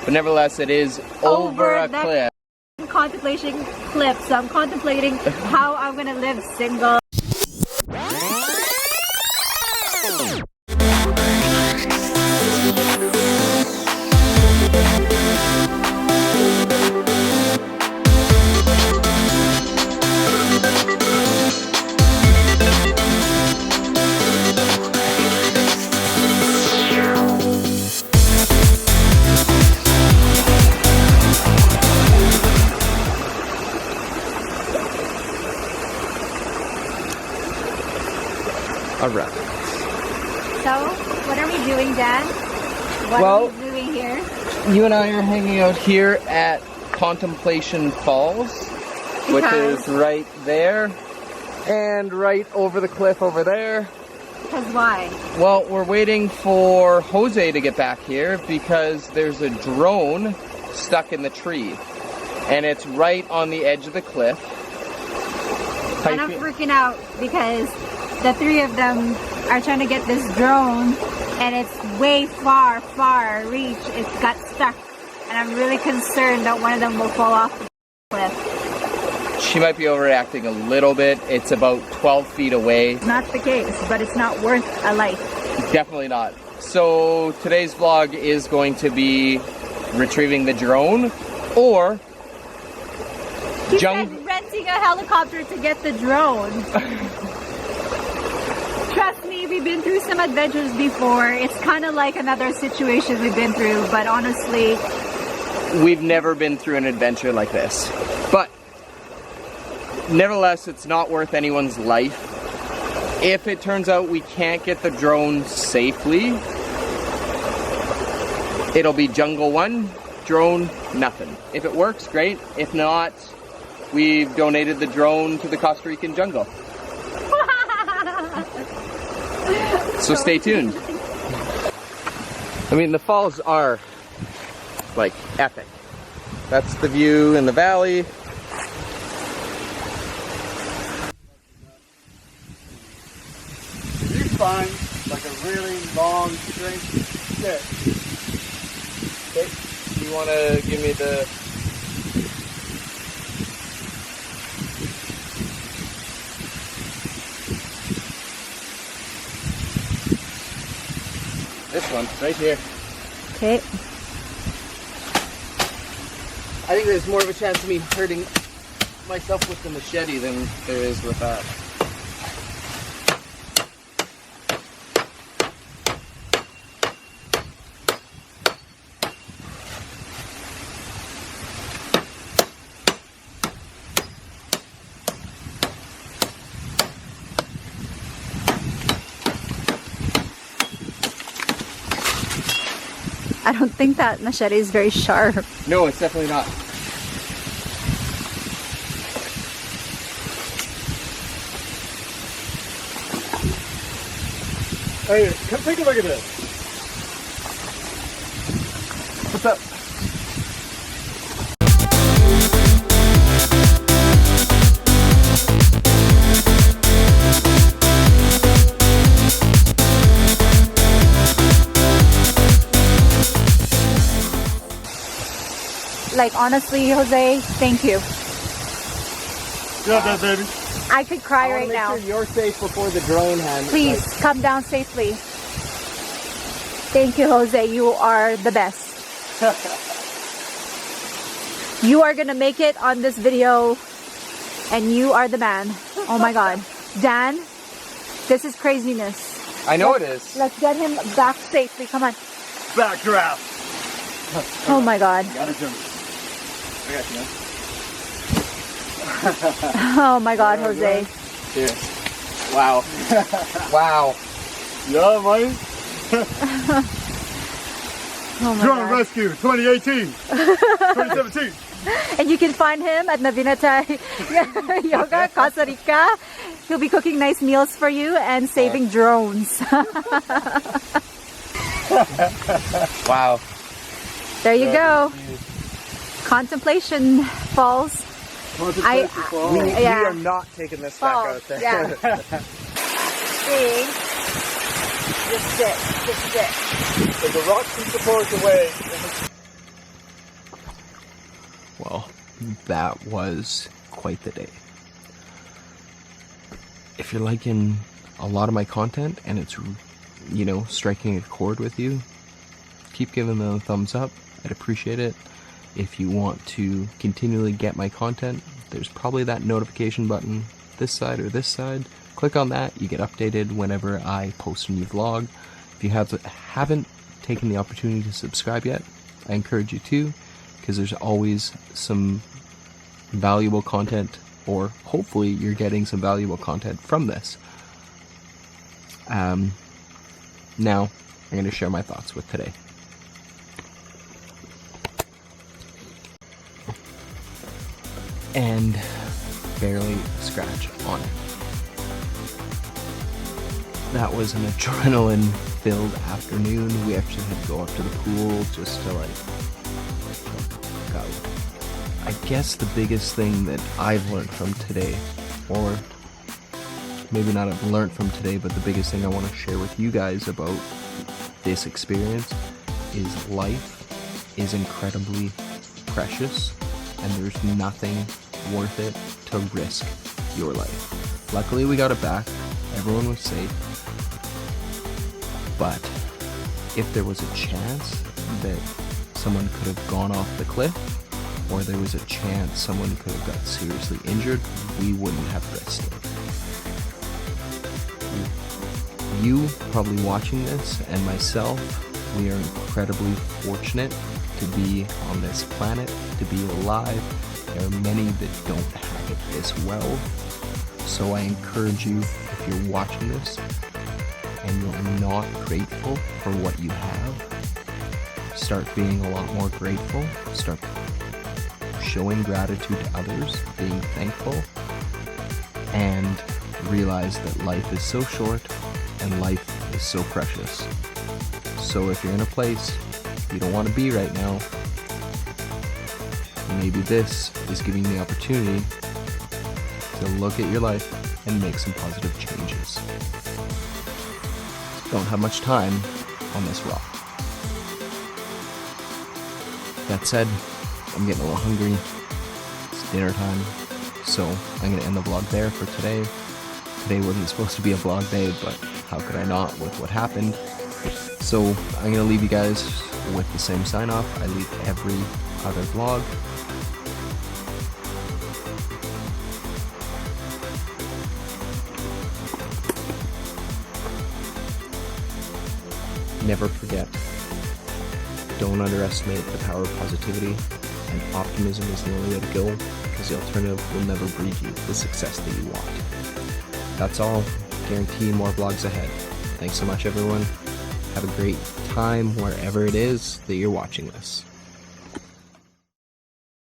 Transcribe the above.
but nevertheless it is over a cliff. Contemplation cliff, so I'm contemplating how I'm gonna live single. Alright. So, what are we doing, Dan? What are we doing here? You and I are hanging out here at Contemplation Falls, which is right there, and right over the cliff over there. Because why? Well, we're waiting for Jose to get back here because there's a drone stuck in the tree, and it's right on the edge of the cliff. And I'm freaking out because the three of them are trying to get this drone and it's way far reach. It's got stuck and I'm really concerned that one of them will fall off the cliff. She might be overreacting a little bit. It's about 12 feet away. Not the case, but it's not worth a life. Definitely not. So today's vlog is going to be retrieving the drone or he said renting a helicopter to get the drone. Trust me, we've been through some adventures before. It's kind of like another situation we've been through, but honestly, we've never been through an adventure like this. But nevertheless, it's not worth anyone's life. If it turns out we can't get the drone safely, it'll be Jungle 1, drone, nothing. If it works, great. If not, we've donated the drone to the Costa Rican jungle. So stay tuned. I mean, the falls are like epic. That's the view in the valley. You find like a really long straight stick. Okay, you want to give me the... This one, right here. Okay. I think there's more of a chance of me hurting myself with the machete than there is with that. I don't think that machete is very sharp. No, it's definitely not. Hey, come take a look at this. What's up? Like, honestly, Jose, thank you. You got that, baby? I could cry right now. Make sure you're safe before the drone hand. Please, come down safely. Thank you, Jose. You are the best. You are gonna make it on this video, and you are the man. Oh my God. Dan, this is craziness. I know it is. Let's get him back safely. Come on. Backdraft. Oh my God. Gotta jump. I got you, man. Oh my God, Jose. Cheers. Wow. Wow. Yeah, man. Oh my Drone God. Rescue 2018, 2017. And you can find him at Navinata Yoga, Costa Rica. He'll be cooking nice meals for you and saving drones. Wow. There you go. Contemplation Falls. Contemplation Falls. We are not taking this back out there. Yeah. See? This is it. This is it. So the rocks can support the way. that was quite the day. If you're liking a lot of my content and it's, you know, striking a chord with you, keep giving them a thumbs up. I'd appreciate it. If you want to continually get my content, there's probably that notification button this side or this side. Click on that, you get updated whenever I post a new vlog. If you haven't taken the opportunity to subscribe yet, I encourage you to, because there's always some valuable content, or hopefully you're getting some valuable content from this. Now, I'm going to share my thoughts with today. And barely a scratch on it. That was an adrenaline-filled afternoon. We actually had to go up to the pool just to go. I guess the biggest thing that I've learned from today, or maybe not I've learned from today, but the biggest thing I want to share with you guys about this experience is life is incredibly precious, and there's nothing worth it to risk your life. Luckily we got it back, everyone was safe, but if there was a chance that someone could have gone off the cliff, or there was a chance someone could have got seriously injured, we wouldn't have risked it. You probably watching this, and myself, we are incredibly fortunate to be on this planet, to be alive. There are many that don't have it this well. So I encourage you, if you're watching this and you're not grateful for what you have, start being a lot more grateful. Start showing gratitude to others, being thankful, and realize that life is so short and life is so precious. So if you're in a place you don't want to be right now, maybe this is giving you the opportunity to look at your life and make some positive changes. Don't have much time on this rock. That said, I'm getting a little hungry. It's dinner time, so I'm going to end the vlog there for today. Today wasn't supposed to be a vlog day, but how could I not with what happened? So I'm going to leave you guys with the same sign off I leave every other vlog. Never forget, don't underestimate the power of positivity, and optimism is the only way to go, because the alternative will never breed you the success that you want. That's all. Guarantee more vlogs ahead. Thanks so much, everyone. Have a great time wherever it is that you're watching this.